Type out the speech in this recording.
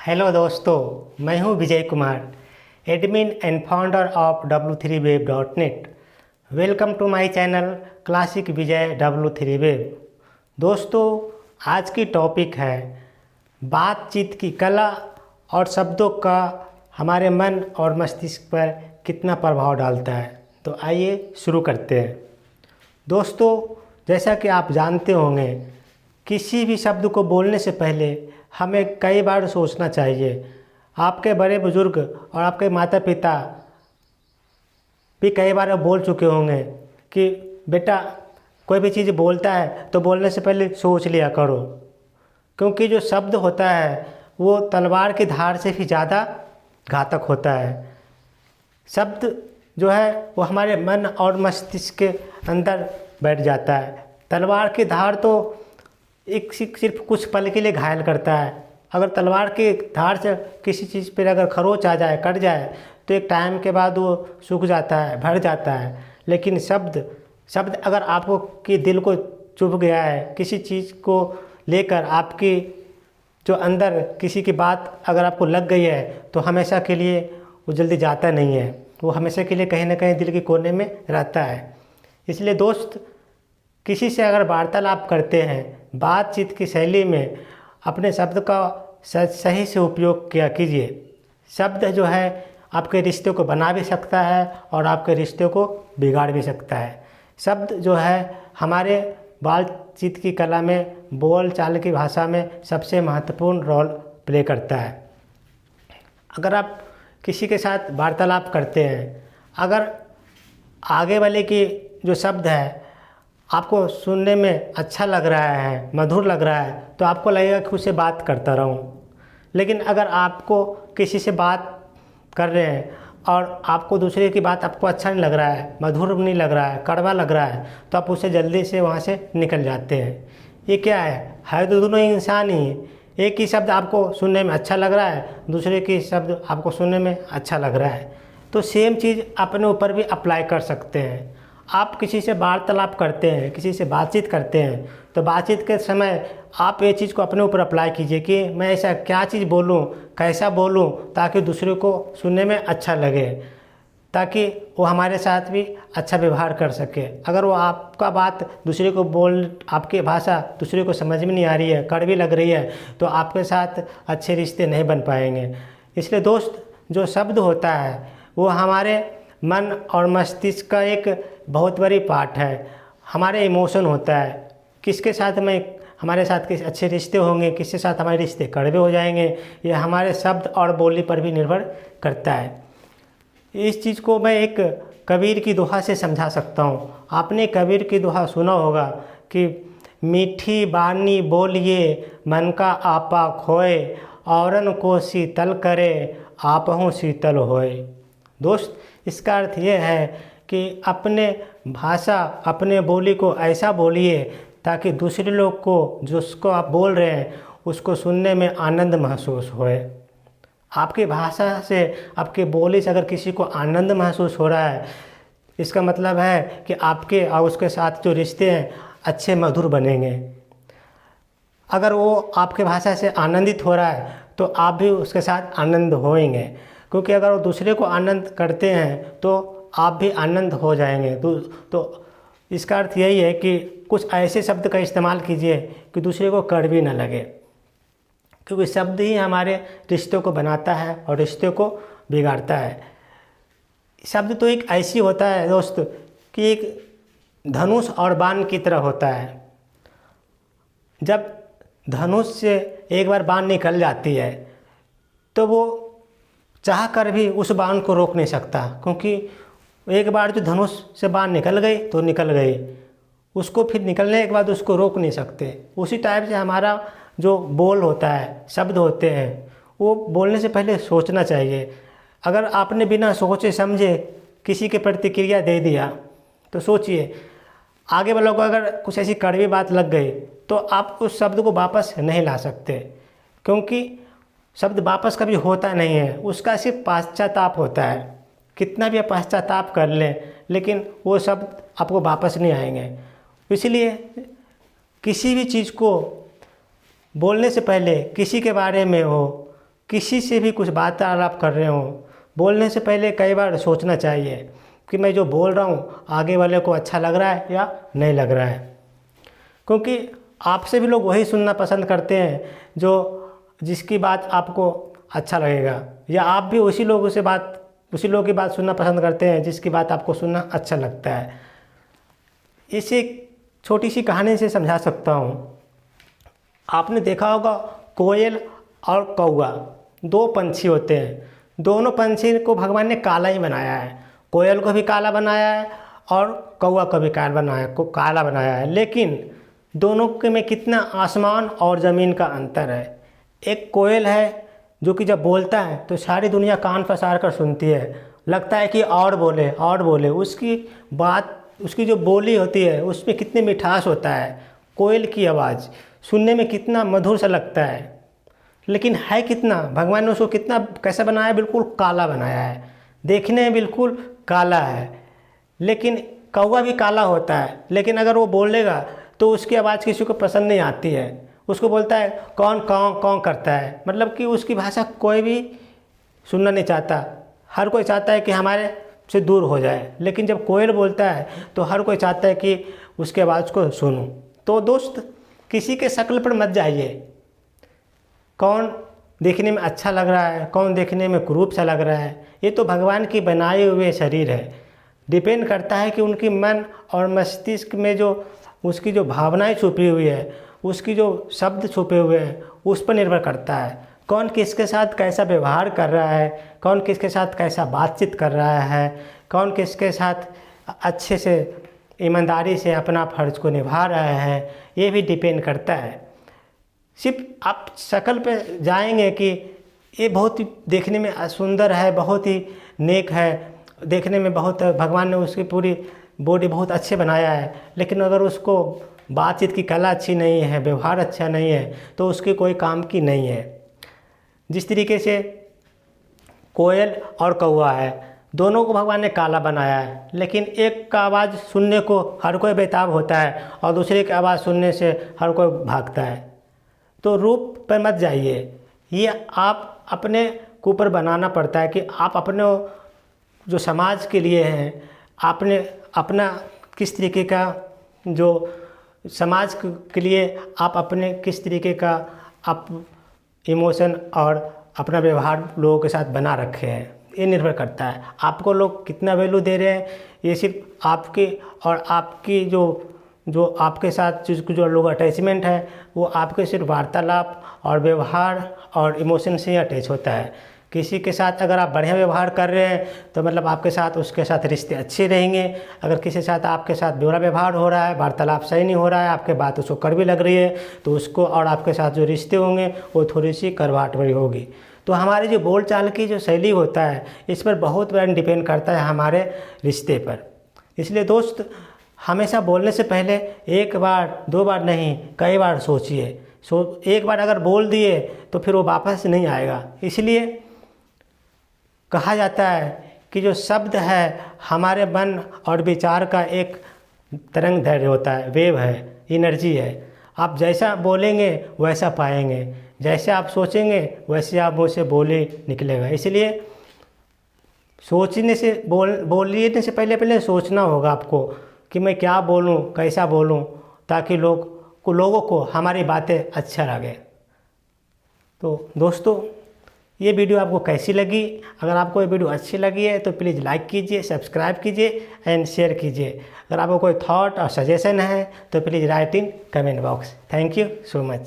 Hello दोस्तों, मैं हूं Vijay Kumar, admin and founder of w3web.net। Welcome to my channel classic Vijay w3web। दोस्तों, आज की टॉपिक है बातचीत की कला और शब्दों का हमारे मन और मस्तिष्क पर कितना प्रभाव डालता है। तो आइए शुरू करते हैं। दोस्तों, जैसा कि आप जानते होंगे, किसी भी शब्द को बोलने से पहले हमें कई बार सोचना चाहिए। आपके बड़े बुजुर्ग और आपके माता पिता भी कई बार बोल चुके होंगे कि बेटा, कोई भी चीज़ बोलता है तो बोलने से पहले सोच लिया करो, क्योंकि जो शब्द होता है वो तलवार की धार से भी ज़्यादा घातक होता है। शब्द जो है वो हमारे मन और मस्तिष्क के अंदर बैठ जाता है। तलवार की धार तो सिर्फ कुछ पल के लिए घायल करता है। अगर तलवार की धार से किसी चीज़ पर अगर खरोच आ जाए, कट जाए, तो एक टाइम के बाद वो सूख जाता है, भर जाता है। लेकिन शब्द अगर आपको कि दिल को चुभ गया है, किसी चीज़ को लेकर आपकी जो अंदर किसी की बात अगर आपको लग गई है, तो हमेशा के लिए वो जल्दी जाता नहीं है, वो हमेशा के लिए कहीं ना कहीं दिल के कोने में रहता है। इसलिए दोस्त, किसी से अगर वार्तालाप करते हैं, बातचीत की शैली में अपने शब्द का सही से उपयोग किया कीजिए। शब्द जो है आपके रिश्ते को बना भी सकता है और आपके रिश्ते को बिगाड़ भी सकता है। शब्द जो है हमारे बातचीत की कला में, बोल चाल की भाषा में सबसे महत्वपूर्ण रोल प्ले करता है। अगर आप किसी के साथ वार्तालाप करते हैं, अगर आगे वाले की जो शब्द है आपको सुनने में अच्छा लग रहा है, मधुर लग रहा है, तो आपको लगेगा कि उससे बात करता रहूं। लेकिन अगर आपको किसी से बात कर रहे हैं और आपको दूसरे की बात आपको अच्छा नहीं लग रहा है, मधुर नहीं लग रहा है, कड़वा लग रहा है, तो आप उससे जल्दी से वहाँ से निकल जाते हैं। ये क्या है तो दोनों ही इंसान ही। एक ही शब्द आपको सुनने में अच्छा लग रहा है, दूसरे की शब्द आपको सुनने में अच्छा लग रहा है, तो सेम चीज़ अपने ऊपर भी अप्लाई कर सकते हैं। आप किसी से वार्तालाप करते हैं, किसी से बातचीत करते हैं, तो बातचीत के समय आप ये चीज़ को अपने ऊपर अप्लाई कीजिए कि मैं ऐसा क्या चीज़ बोलूं, कैसा बोलूं, ताकि दूसरे को सुनने में अच्छा लगे, ताकि वो हमारे साथ भी अच्छा व्यवहार कर सके। अगर वो आपका बात दूसरे को आपकी भाषा दूसरे को समझ में नहीं आ रही है, कड़वी लग रही है, तो आपके साथ अच्छे रिश्ते नहीं बन पाएंगे। इसलिए दोस्त, जो शब्द होता है वो हमारे मन और मस्तिष्क का एक बहुत बड़ी पार्ट है। हमारे इमोशन होता है, किसके साथ हमारे साथ किस अच्छे रिश्ते होंगे, किसके साथ हमारे रिश्ते कड़वे हो जाएंगे, ये हमारे शब्द और बोली पर भी निर्भर करता है। इस चीज़ को मैं एक कबीर की दोहा से समझा सकता हूँ। आपने कबीर की दोहा सुना होगा कि मीठी बानी बोलिए मन का आपा खोए, औरन को शीतल करे आपहु शीतल होए। दोस्त, इसका अर्थ ये है कि अपने भाषा, अपने बोली को ऐसा बोलिए ताकि दूसरे लोग को, जिसको आप बोल रहे हैं, उसको सुनने में आनंद महसूस होए। आपकी भाषा से, आपकी बोली से अगर किसी को आनंद महसूस हो रहा है, इसका मतलब है कि आपके और उसके साथ जो रिश्ते हैं अच्छे मधुर बनेंगे। अगर वो आपके भाषा से आनंदित हो रहा है तो आप भी उसके साथ आनंद होएंगे, क्योंकि अगर वो दूसरे को आनंद करते हैं तो आप भी आनंद हो जाएंगे। तो इसका अर्थ यही है कि कुछ ऐसे शब्द का इस्तेमाल कीजिए कि दूसरे को कड़वी न लगे, क्योंकि शब्द ही हमारे रिश्तों को बनाता है और रिश्ते को बिगाड़ता है। शब्द तो एक ऐसी होता है दोस्त कि एक धनुष और बाण की तरह होता है। जब धनुष से एक बार बाण निकल जाती है तो वो चाह कर भी उस बाण को रोक नहीं सकता, क्योंकि एक बार जो धनुष से बाण निकल गई तो निकल गई, उसको फिर निकलने के बाद उसको रोक नहीं सकते। उसी टाइप से हमारा जो बोल होता है, शब्द होते हैं, वो बोलने से पहले सोचना चाहिए। अगर आपने बिना सोचे समझे किसी के प्रतिक्रिया दे दिया तो सोचिए, आगे वालों को अगर कुछ ऐसी कड़वी बात लग गई तो आप उस शब्द को वापस नहीं ला सकते, क्योंकि शब्द वापस कभी होता नहीं है, उसका सिर्फ पश्चाताप होता है। कितना भी आप पश्चाताप कर लें, लेकिन वो शब्द आपको वापस नहीं आएंगे। इसलिए किसी भी चीज़ को बोलने से पहले, किसी के बारे में हो, किसी से भी कुछ वार्तालाप कर रहे हो, बोलने से पहले कई बार सोचना चाहिए कि मैं जो बोल रहा हूँ आगे वाले को अच्छा लग रहा है या नहीं लग रहा है। क्योंकि आपसे भी लोग वही सुनना पसंद करते हैं जो जिसकी बात आपको अच्छा लगेगा, या आप भी उसी लोगों की बात सुनना पसंद करते हैं जिसकी बात आपको सुनना अच्छा लगता है। इसे छोटी सी कहानी से समझा सकता हूँ। आपने देखा होगा कोयल और कौवा, दो पंछी होते हैं। दोनों पंछी को भगवान ने काला ही बनाया है। कोयल को भी काला बनाया है और कौवा को भी काला बनाया है। लेकिन दोनों के में कितना आसमान और ज़मीन का अंतर है। एक कोयल है जो कि जब बोलता है तो सारी दुनिया कान पसार कर सुनती है, लगता है कि और बोले। उसकी बात, उसकी जो बोली होती है उसमें कितनी मिठास होता है। कोयल की आवाज़ सुनने में कितना मधुर सा लगता है। लेकिन है कितना, भगवान ने उसको कितना कैसा बनाया है, बिल्कुल काला बनाया है। देखने में बिल्कुल काला है। लेकिन कौवा भी काला होता है, लेकिन अगर वो बोलेगा तो उसकी आवाज़ किसी को पसंद नहीं आती है। उसको बोलता है कौन कौन कौन करता है, मतलब कि उसकी भाषा कोई भी सुनना नहीं चाहता। हर कोई चाहता है कि हमारे से दूर हो जाए। लेकिन जब कोयल बोलता है तो हर कोई चाहता है कि उसके आवाज़ को सुनूं। तो दोस्त, किसी के शक्ल पर मत जाइए, कौन देखने में अच्छा लग रहा है, कौन देखने में कुरूप सा लग रहा है, ये तो भगवान की बनाए हुए शरीर है। डिपेंड करता है कि उनकी मन और मस्तिष्क में जो उसकी जो भावनाएं छुपी हुई है, उसकी जो शब्द छुपे हुए हैं, उस पर निर्भर करता है। कौन किसके साथ कैसा व्यवहार कर रहा है, कौन किसके साथ कैसा बातचीत कर रहा है, कौन किसके साथ अच्छे से ईमानदारी से अपना फ़र्ज को निभा रहा है, ये भी डिपेंड करता है। सिर्फ आप शक्ल पे जाएंगे कि ये बहुत ही देखने में सुंदर है, बहुत ही नेक है, देखने में बहुत, भगवान ने उसकी पूरी बॉडी बहुत अच्छे बनाया है, लेकिन अगर उसको बातचीत की कला अच्छी नहीं है, व्यवहार अच्छा नहीं है, तो उसकी कोई काम की नहीं है। जिस तरीके से कोयल और कौवा है, दोनों को भगवान ने काला बनाया है, लेकिन एक का आवाज़ सुनने को हर कोई बेताब होता है और दूसरे की आवाज़ सुनने से हर कोई भागता है। तो रूप पर मत जाइए, ये आप अपने ऊपर बनाना पड़ता है कि आप अपने जो समाज के लिए हैं, आपने अपना किस तरीके का जो समाज के लिए आप अपने किस तरीके का आप इमोशन और अपना व्यवहार लोगों के साथ बना रखे हैं, ये निर्भर करता है। आपको लोग कितना वैल्यू दे रहे हैं, ये सिर्फ आपके और आपकी जो आपके साथ जो लोग अटैचमेंट है, वो आपके सिर्फ वार्तालाप और व्यवहार और इमोशन से ही अटैच होता है। किसी के साथ अगर आप बढ़िया व्यवहार कर रहे हैं तो मतलब आपके साथ उसके साथ रिश्ते अच्छे रहेंगे। अगर किसी के साथ आपके साथ बुरा व्यवहार हो रहा है, वार्तालाप सही नहीं हो रहा है, आपके बात उसको कड़वी लग रही है, तो उसको और आपके साथ जो रिश्ते होंगे वो थोड़ी सी कड़वाहट भरी होगी। तो हमारी जो बोलचाल की जो शैली होता है, इस पर बहुत बड़ा डिपेंड करता है हमारे रिश्ते पर। इसलिए दोस्त, हमेशा बोलने से पहले एक बार दो बार नहीं, कई बार सोचिए। एक बार अगर बोल दिए तो फिर वो वापस नहीं आएगा। इसलिए कहा जाता है कि जो शब्द है हमारे मन और विचार का एक तरंग दैर्घ्य होता है, वेव है, एनर्जी है। आप जैसा बोलेंगे वैसा पाएंगे, जैसे आप सोचेंगे वैसे आप मुँह से बोले निकलेगा। इसलिए सोचने से बोलने से पहले सोचना होगा आपको कि मैं क्या बोलूं, कैसा बोलूं, ताकि लोगों को हमारी बातें अच्छा लगे। तो दोस्तों, ये वीडियो आपको कैसी लगी? अगर आपको ये वीडियो अच्छी लगी है तो प्लीज़ लाइक कीजिए, सब्सक्राइब कीजिए एंड शेयर कीजिए। अगर आपको कोई थॉट और सजेशन है तो please write in comment box. Thank you so much.